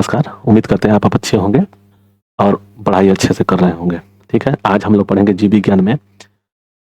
नमस्कार। उम्मीद करते हैं आप अच्छे होंगे और पढ़ाई अच्छे से कर रहे होंगे। ठीक है, आज हम लोग पढ़ेंगे जीव विज्ञान में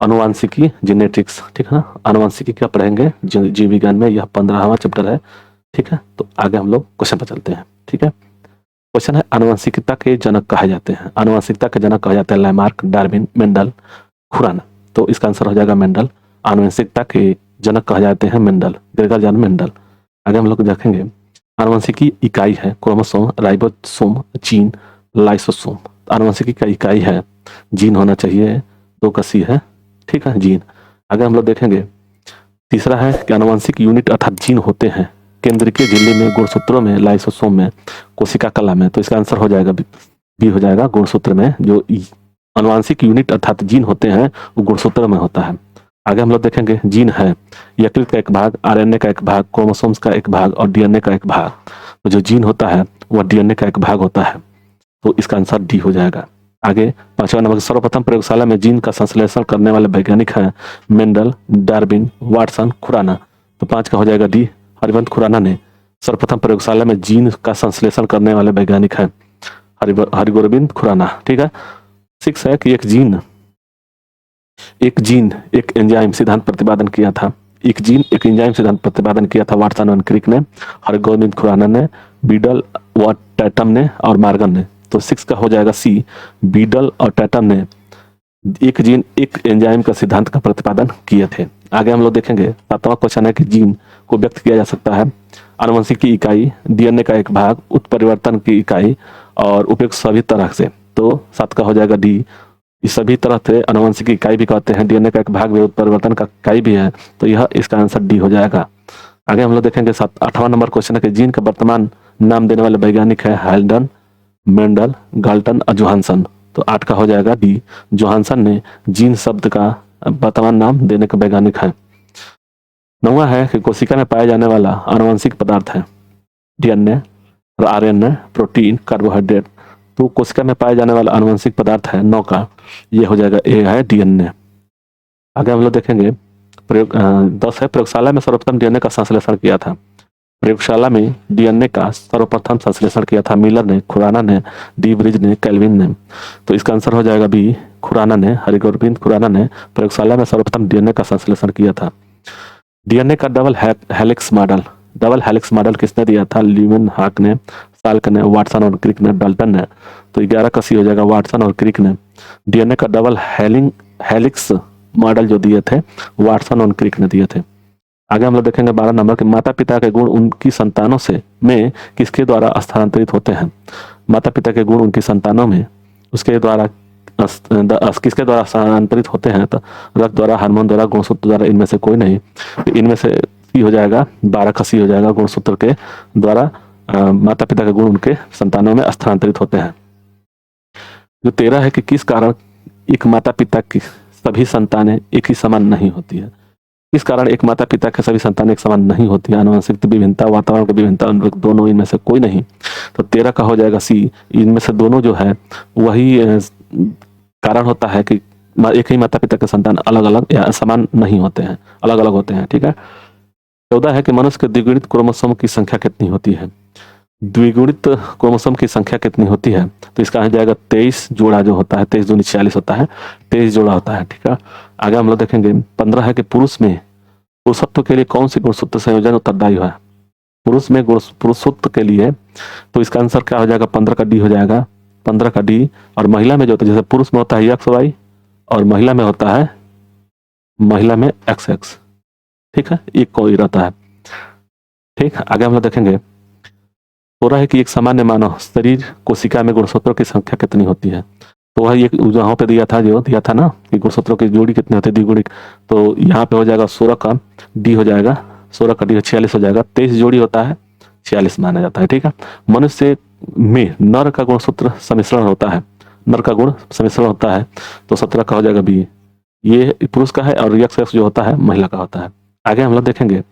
आनुवांशिकी जेनेटिक्स। ठीक है ना, आनुवांशिकी क्या पढ़ेंगे जीव विज्ञान में, यह 15वां चैप्टर है। ठीक है, तो आगे हम लोग क्वेश्चन पर चलते हैं। ठीक है, क्वेश्चन है आनुवंशिकता के जनक कहे जाते हैं। आनुवंशिकता के जनक कहे जाते हैं लैमार्क, डार्विन, मेंडल, खुराना। तो इसका आंसर हो जाएगा मेंडल। आनुवंशिकता के जनक कहे जाते हैं मेंडल, ग्रेगर जॉन मेंडल। आगे हम लोग देखेंगे आनुवंशिकी इकाई है क्रोमोसोम, राइबोसोम, जीन, लाइसोसोम। आनुवंशिकी का इकाई है जीन होना चाहिए, 2 का सी है। ठीक है, जीन। आगे हम लोग देखेंगे तीसरा है कि आनुवंशिक यूनिट अर्थात जीन होते हैं केंद्रीय झिल्ली में, गुणसूत्रों में, लाइसोसोम में, कोशिका कला में। तो इसका आंसर हो जाएगा बी हो जाएगा गुणसूत्र में। जो आनुवंशिक यूनिट अर्थात जीन होते हैं वो गुणसूत्र में होता है। आगे हम लोग देखेंगे जीन है यकृत का एक भाग, आरएनए का एक भाग, क्रोमोसोम्स का एक भाग और डीएनए का एक भाग। तो जो जीन होता है वह डीएनए का एक भाग होता है। तो इसका आंसर डी हो जाएगा। आगे 5वां नंबर, सर्वप्रथम प्रयोगशाला में जीन का संश्लेषण करने वाले वैज्ञानिक हैं मेंडल, डार्विन, वाटसन, खुराना। तो 5 का हो जाएगा डी। हरिवंश खुराना ने सर्वप्रथम प्रयोगशाला में जीन का संश्लेषण करने वाले वैज्ञानिक हैं हरिगोविंद खुराना। ठीक है। 6 है कि एक एंजाइम सिद्धांत प्रतिपादन किया था। एक जीन एक एंजाइम सिद्धांत प्रतिपादन किया था वाटसन और क्रिक ने, हरगोविंद खुराना ने, बीडल व टैटम ने और मार्गन ने। तो 6 का हो जाएगा सी। बीडल और टैटम ने एक जीन एक एंजाइम का सिद्धांत का प्रतिपादन किए थे। आगे हम लोग देखेंगे 7वां क्वेश्चन है कि जीन को व्यक्त किया जा सकता है आनुवंशिक की इकाई, डीएनए का एक भाग, उत्परिवर्तन की इकाई और उपयुक्त सभी तरह से। तो 7 का हो जाएगा डी। इस सभी तरह से आनुवंशिक इकाई भी कहते हैं, डीएनए का एक भाग भी, उत्परिवर्तन का इकाई भी है। तो यह इसका आंसर डी हो जाएगा। आगे हम लोग देखेंगे 8वां नंबर क्वेश्चन है कि जीन का वर्तमान नाम देने वाले वैज्ञानिक है हाल्डन, मेंडल, गाल्टन और जोहानसन। तो 8 का हो जाएगा डी। जोहानसन ने जीन शब्द का वर्तमान नाम देने का वैज्ञानिक है। 9वां है कि कोशिका में पाया जाने वाला आनुवंशिक पदार्थ है डीएनए, आरएनए, प्रोटीन, कार्बोहाइड्रेट। तो कोशिका में पाया जाने वाला आनुवंशिक पदार्थ है 9 का, ये हो जाएगा ए है डीएनए। आगे हम लोग देखेंगे 10 है प्रयोगशाला में सर्वप्रथम डीएनए का संश्लेषण किया था। प्रयोगशाला में डीएनए का सर्वप्रथम संश्लेषण किया था मिलर ने, खुराना ने, डी ब्रिज ने, कैल्विन ने। तो इसका आंसर हो जाएगा बी। खुराना ने, हरिगोविंद खुराना ने प्रयोगशाला में सर्वप्रथम डीएनए का संश्लेषण किया था। डीएनए का डबल हेलिक्स मॉडल किसने दिया था? ल्यूमेन हाक ने, साल्क ने, वाटसन और क्रिक ने, डाल्टन ने। तो 11 का सी हो जाएगा वाटसन और क्रिक ने डीएनए का डबल हेलिक्स मॉडल जो दिए थे वाटसन और क्रिक ने दिए थे। आगे हम लोग देखेंगे 12 नंबर के माता पिता के गुण उनकी संतानों से में किसके द्वारा स्थानांतरित होते हैं? माता पिता के गुण उनकी संतानों में उसके द्वारा किसके द्वारा स्थानांतरित होते हैं? तो रक्त द्वारा, हार्मोन द्वारा, गुणसूत्र द्वारा, इनमें से कोई नहीं। तो इनमें से सी हो जाएगा, 12 का सी हो जाएगा, गुणसूत्र के द्वारा माता पिता के गुण उनके संतानों में स्थानांतरित होते हैं। जो 13 है कि किस कारण एक माता पिता की सभी संतानें एक ही समान नहीं होती है? इस कारण एक माता पिता के सभी संतान एक समान नहीं होती है। आनुवंशिक विभिन्नता, वातावरण की विभिन्नता, उन दोनों इनमें से कोई नहीं। तो 13 का हो जाएगा सी। इनमें से दोनों जो है वही कारण होता है कि एक ही माता पिता के संतान अलग अलग या समान नहीं होते हैं, अलग अलग होते हैं। ठीक है। 14 है कि मनुष्य के द्विगुणित क्रोमोसोम की संख्या कितनी होती है? द्विगुणित क्रोमोसोम की संख्या कितनी होती है? तो इसका आ जाएगा 23 जोड़ा जो होता है, 23 दूनी 46 होता है, 23 जोड़ा होता है। ठीक है। आगे हम लोग देखेंगे 15 है कि पुरुष में पुरुषत्व के लिए कौन सी गुणसूत्र संयोजन उत्तरदायी है? पुरुष में पुरुषत्व के लिए, तो इसका आंसर क्या हो जाएगा? 15 का डी हो जाएगा, 15 का डी। और महिला में जो होता है, जैसे पुरुष में होता है एक्स वाई और महिला में होता है एक्स एक्स। ठीक है, एक कोई रहता है। ठीक। आगे हम लोग देखेंगे 16 है कि एक सामान्य मानव शरीर कोशिका में गुणसूत्रों की संख्या कितनी होती है? तो वह एक यहाँ पे दिया था ना कि गुणसूत्रों की जोड़ी कितनी होती है द्विगुणित। तो यहाँ पे हो जाएगा 16 का डी हो जाएगा, 16 का डी 46 हो जाएगा। 23 जोड़ी होता है, 46 माना जाता है। ठीक है। मनुष्य में नर का गुणसूत्र सम्मिश्रण होता है, नर का गुण सम्मिश्रण होता है। तो 17 का हो जाएगा बी। ये पुरुष का है और एक्स जो होता है महिला का होता है। आगे हम लोग देखेंगे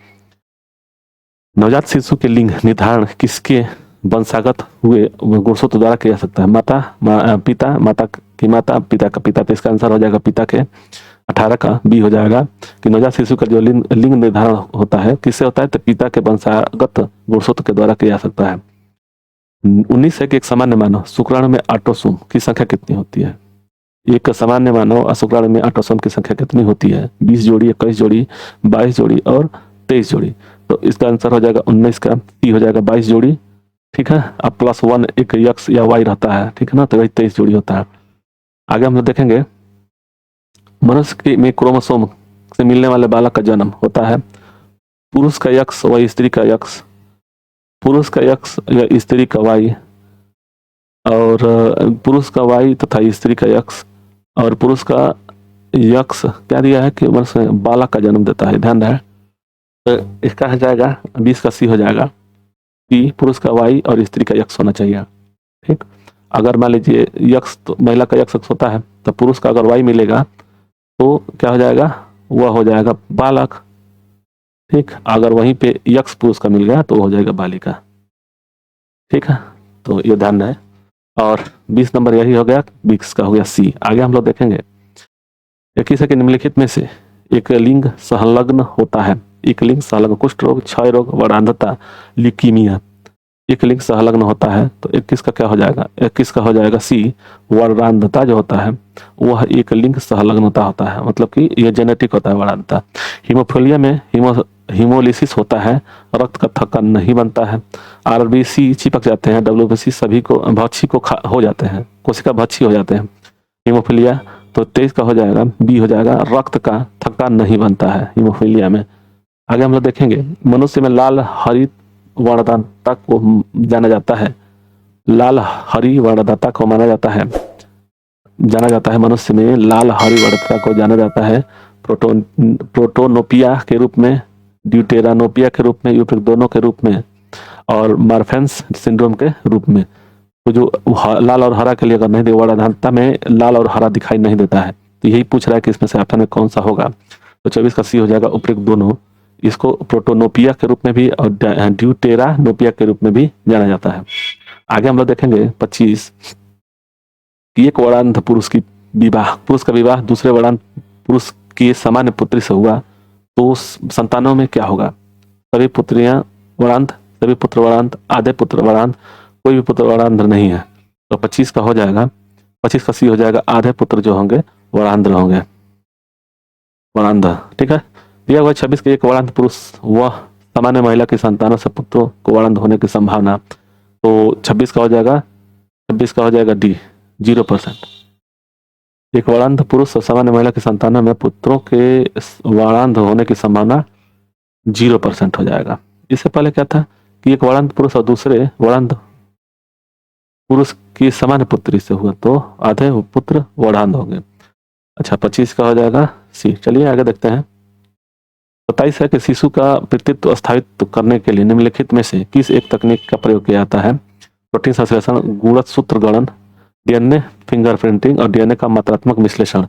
नवजात शिशु के लिंग निर्धारण किसके वंशागत हुए गुणसूत्र द्वारा किया जा सकता है? पिता, माता की माता, पिता का पिता। तो इसका आंसर हो जाएगा पिता के। 18 का बी हो जाएगा कि नवजात शिशु का जो लिंग निर्धारण होता है किससे होता है? तो पिता के वंशागत गुणसूत्र के द्वारा किया जा सकता है। 19 है कि एक सामान्य मानव शुक्राणु में ऑटोसोम की संख्या कितनी होती है? एक सामान्य मानव और शुक्राणु में ऑटोसोम की संख्या कितनी होती है? 20 जोड़ी, 21 जोड़ी, 22 जोड़ी और 23 जोड़ी। तो इसका आंसर हो जाएगा 19 का, सी हो जाएगा 22 जोड़ी। ठीक है, अब +1 एक एक्स या वाई रहता है, ठीक है ना, तो वही 23 जोड़ी होता है। आगे हम लोग देखेंगे मनुष्य के में क्रोमोसोम से मिलने वाले बालक का जन्म होता है पुरुष का एक्स व स्त्री का एक्स, पुरुष का एक्स या स्त्री का वाई, और पुरुष का वाई तथा स्त्री का एक्स, और पुरुष का यक्स क्या दिया है कि मनुष्य बालक का जन्म देता है। ध्यान रहे, तो इसका हो जाएगा 20 का सी हो जाएगा कि पुरुष का वाई और स्त्री का यक्स होना चाहिए। ठीक, अगर मान लीजिए यक्स तो महिला का यक्स होता है, तो पुरुष का अगर वाई मिलेगा तो क्या हो जाएगा, वह हो जाएगा बालक। ठीक, अगर वहीं पे यक्स पुरुष का मिल गया तो हो जाएगा बालिका। ठीक है, तो ये ध्यान रहे। और 20 नंबर यही हो गया, 20 का हो गया सी। आगे हम लोग देखेंगे किसी के निम्नलिखित में से एक लिंग संलग्न होता है। एक लिंग संलग्न कुष्ठ रोग, क्षय रोग, वरांधता, ल्यूकीमिया। एक लिंग संलग्न होता है तो 21 का क्या हो जाएगा, 21 का हो जाएगा सी। वरांधता जो होता है वह एक लिंग संलग्नता होता है, मतलब कि यह जेनेटिक होता है वरांधता। हीमोफिलिया में हीमोलिसिस होता है, रक्त का थक्का नहीं बनता है, आरबीसी चिपक जाते हैं, डब्ल्यूबीसी सभी को भक्षी को हो जाते हैं, कोशिका भक्षी हो जाते हैं। हीमोफिलिया तो 23 का हो जाएगा, बी हो जाएगा, रक्त का थक्का नहीं बनता है हीमोफिलिया में। आगे हम लोग देखेंगे मनुष्य में लाल हरित वर्णदाता को जाना जाता है, लाल हरी वर्णदाता को माना जाता है, जाना जाता है मनुष्य में लाल हरी वर्णदाता को जाना जाता है प्रोटोनोपिया के रूप में, ड्यूटेरानोपिया के रूप में, यूट्रिक दोनों के रूप में, और मार्फेंस सिंड्रोम के रूप में। तो जो लाल और हरा के लिए अगर नहीं दे, वर्णदाता में लाल और हरा दिखाई नहीं देता है, तो यही पूछ रहा है कि इसमें से ऑप्शन में कौन सा होगा। तो 24 का सी हो जाएगा, उपयुक्त दोनों। इसको प्रोटोनोपिया के रूप में भी और ड्यूटेरानोपिया के रूप में भी जाना जाता है। आगे हम लोग देखेंगे 25 कि एक वर्णांध पुरुष की विवाह, पुरुष का विवाह दूसरे वर्णांध पुरुष की सामान्य पुत्री से हुआ तो संतानों में क्या होगा? सभी पुत्रियां वर्णांध, सभी पुत्र वर्णांध, आधे पुत्र वर्णांध, कोई भी पुत्र वर्णांध नहीं है। तो 25 का हो जाएगा, 25 का सी हो जाएगा, आधे पुत्र जो होंगे वर्णांध होंगे, वर्णांध। ठीक है, दिया हुआ 26 के एक वर्णांध पुरुष वह सामान्य महिला की संतानों से पुत्रों को वर्णांध होने की संभावना, तो 26 का हो जाएगा, 26 का हो जाएगा डी, 0%। एक वर्णांध पुरुष और सामान्य महिला की संतानों में पुत्रों के वर्णांध होने की संभावना 0% हो जाएगा। इससे पहले क्या था कि एक वर्णांध पुरुष और दूसरे वर्णांध पुरुष की सामान्य पुत्री से हुआ तो आधे पुत्र वर्णांध होंगे। अच्छा, 25 का हो जाएगा सी। चलिए आगे देखते हैं। 27 है कि शिशु का पितृत्व स्थापित करने के लिए निम्नलिखित में से किस एक तकनीक का प्रयोग किया जाता है? प्रोटीन संश्लेषण, गुणसूत्र गणन, डीएनए फिंगरप्रिंटिंग और डीएनए का मात्रात्मक विश्लेषण।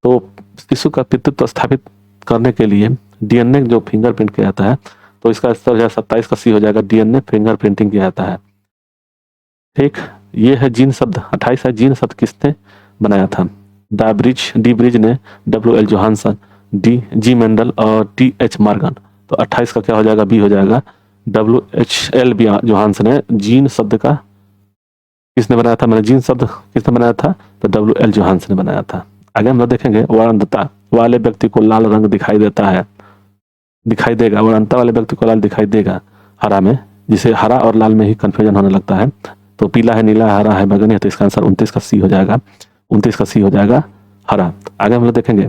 तो शिशु का पितृत्व स्थापित करने के लिए डीएनए जो फिंगरप्रिंट किया जाता है, तो इसका उत्तर जो है 27 का सी हो जाएगा, डीएनए फिंगरप्रिंटिंग किया जाता है। ठीक, ये है जीन शब्द। 28 है जीन शब्द किसने बनाया था? डी ब्रिज ने, WL जोहानसन, जी मेंडल और TH मॉर्गन। तो 28 का क्या हो जाएगा, बी हो जाएगा, WHL जोहानसन ने जीन शब्द का किसने बनाया था? मैंने जीन शब्द किसने बनाया था? तो WL जोहानसन ने बनाया था। आगे हम लोग देखेंगे वर्णांधता वाले व्यक्ति को लाल रंग दिखाई देता है, दिखाई देगा, वर्णांधता वाले व्यक्ति को लाल दिखाई देगा हरा में, जिसे हरा और लाल में ही कंफ्यूजन होने लगता है। तो पीला है, नीला, हरा है, बैगनी है, तो इसका आंसर 29 का सी हो जाएगा, 29 का सी हो जाएगा हरा। आगे हम लोग देखेंगे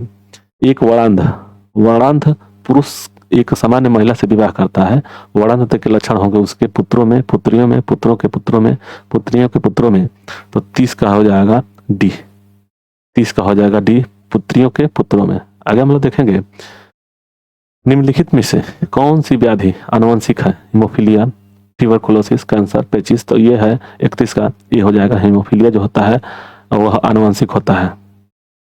एक वर्णांध पुरुष एक सामान्य महिला से विवाह करता है, वर्णांधता के लक्षण होंगे उसके पुत्रों में, पुत्रियों में, पुत्रों के पुत्रों में, पुत्रियों के पुत्रों में। तो 30 का हो जाएगा डी, 30 का हो जाएगा डी, पुत्रियों के पुत्रों में। आगे हम लोग देखेंगे निम्नलिखित में से कौन सी व्याधि आनुवंशिक है? हीमोफीलिया, ट्यूबरकुलोसिस, कैंसर, पेचिस। तो ये है 31 का, ये हो जाएगा हीमोफीलिया जो होता है वह आनुवंशिक होता है,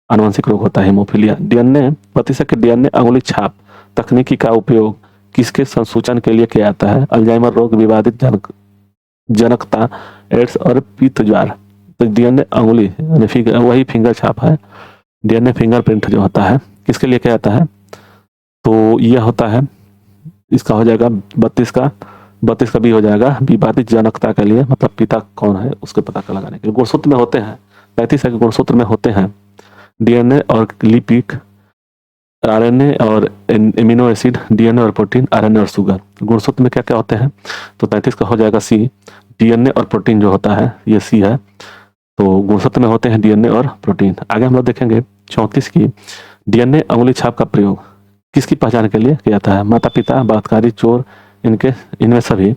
आनुवंशिक रोग होता है हीमोफीलिया। डीएनए प्रतिशत के डीएनए अंगुली छाप तकनीकी का उपयोग किसके संसूचन के लिए किया जाता है? अल्जाइमर रोग, विवादित जनकता, एड्स और पित्त ज्वार। तो डीएनए अंगुली वही फिंगर छाप है, डीएनए फिंगरप्रिंट जो होता है किसके लिए किया जाता है? तो यह होता है, इसका हो जाएगा 32 का 32 का बी हो जाएगा विवादित जनकता के लिए, मतलब पिता कौन है उसके पता लगाने के लिए। गुणसूत्र में होते हैं 35 के गुणसूत्र में होते हैं डीएनए और लिपिड, आरएनए और एमिनो एसिड, डीएनए और प्रोटीन, आरएनए और शुगर। गुणसूत्र में क्या क्या होते हैं, तो 35 का हो जाएगा सी, डीएनए और प्रोटीन जो होता है ये सी है। तो गुणसूत्र में होते हैं डीएनए और प्रोटीन। आगे हम लोग देखेंगे 34 की, डीएनए अंगुली छाप का प्रयोग किसकी पहचान के लिए किया जाता है, माता पिता, बलात्कारी, चोर, इनमें सभी।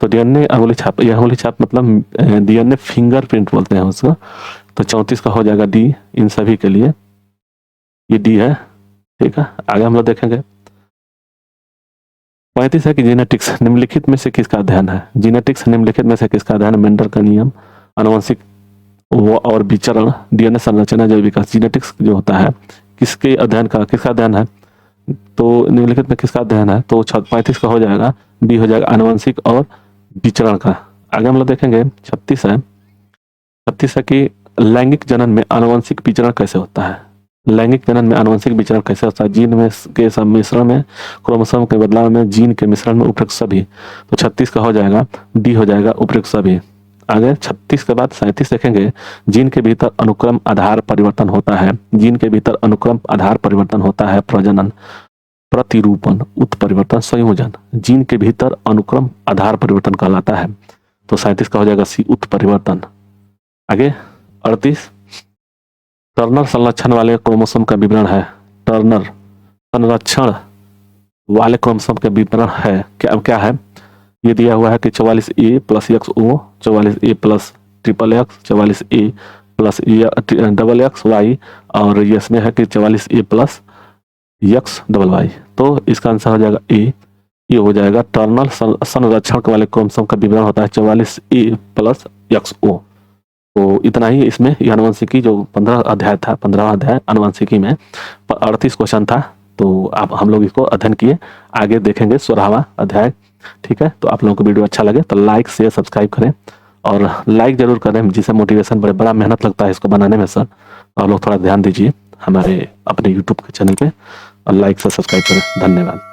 तो डीएनए अंगुली छाप, यह अंगुली छाप मतलब डीएनए फिंगरप्रिंट बोलते हैं उसको। तो 34 का हो जाएगा डी, इन सभी के लिए ये डी है, ठीक है। आगे हम लोग देखेंगे 35 है कि जीनेटिक्स निम्नलिखित में से किसका अध्ययन है। जीनेटिक्स निम्नलिखित में से किसका अध्ययन है, मेंडल का नियम, आनुवंशिक और विचरण, डीएनए संरचना, जैव विकास। जीनेटिक्स जो होता है किसके अध्ययन का, किसका अध्ययन है, तो निम्नलिखित में किसका अध्ययन है, तो 35 का हो जाएगा डी हो जाएगा आनुवंशिक और विचरण का। आगे हम लोग देखेंगे 36 है कि लैंगिक जनन में आनुवंशिक विचरण कैसे होता है। लैंगिक जनन में आनुवंशिक विचरण कैसे होता है, जीन में के सम्मिश्रण में, क्रोमोसोम के बदलाव में, जीन के मिश्रण में, उपयुक्त सभी। तो 36 का हो जाएगा डी हो जाएगा उपयुक्त सभी। आगे 36 के बाद 37 देखेंगे, जीन के भीतर अनुक्रम आधार परिवर्तन होता है। जीन के भीतर अनुक्रम आधार परिवर्तन होता है, प्रजनन, प्रतिरूपण, उत्परिवर्तन, संयोजन। जीन के भीतर अनुक्रम आधार परिवर्तन कहलाता है। तो 37 का हो जाएगा सी, उत्परिवर्तन। आगे 38, टर्नर संरक्षण वाले क्रोमोसोम का विवरण है। टर्नर संरक्षण वाले क्रोमोसोम का विवरण है, क्या है, ये दिया हुआ है कि 44A plus XO, 44A plus XXX, 44A plus XXY, और ये इसमें है कि 44A प्लस XYY। तो इसका आंसर हो जाएगा ए, ये हो जाएगा टर्नल संरक्षण वाले क्रोमोसोम का विवरण होता है 44A प्लस XO। तो इतना ही इसमें आनुवंशिकी जो 15 अध्याय था, 15वां अध्याय आनुवंशिकी में 38 क्वेश्चन था। तो आप हम लोग इसको अध्ययन किए, आगे देखेंगे 16वां अध्याय, ठीक है। तो आप लोगों को वीडियो अच्छा लगे तो लाइक शेयर सब्सक्राइब करें और लाइक जरूर करें, जिससे मोटिवेशन बढ़े। बड़ा मेहनत लगता है इसको बनाने में सर, आप लोग थोड़ा ध्यान दीजिए हमारे अपने यूट्यूब के चैनल पे और लाइक से सब्सक्राइब करें। धन्यवाद।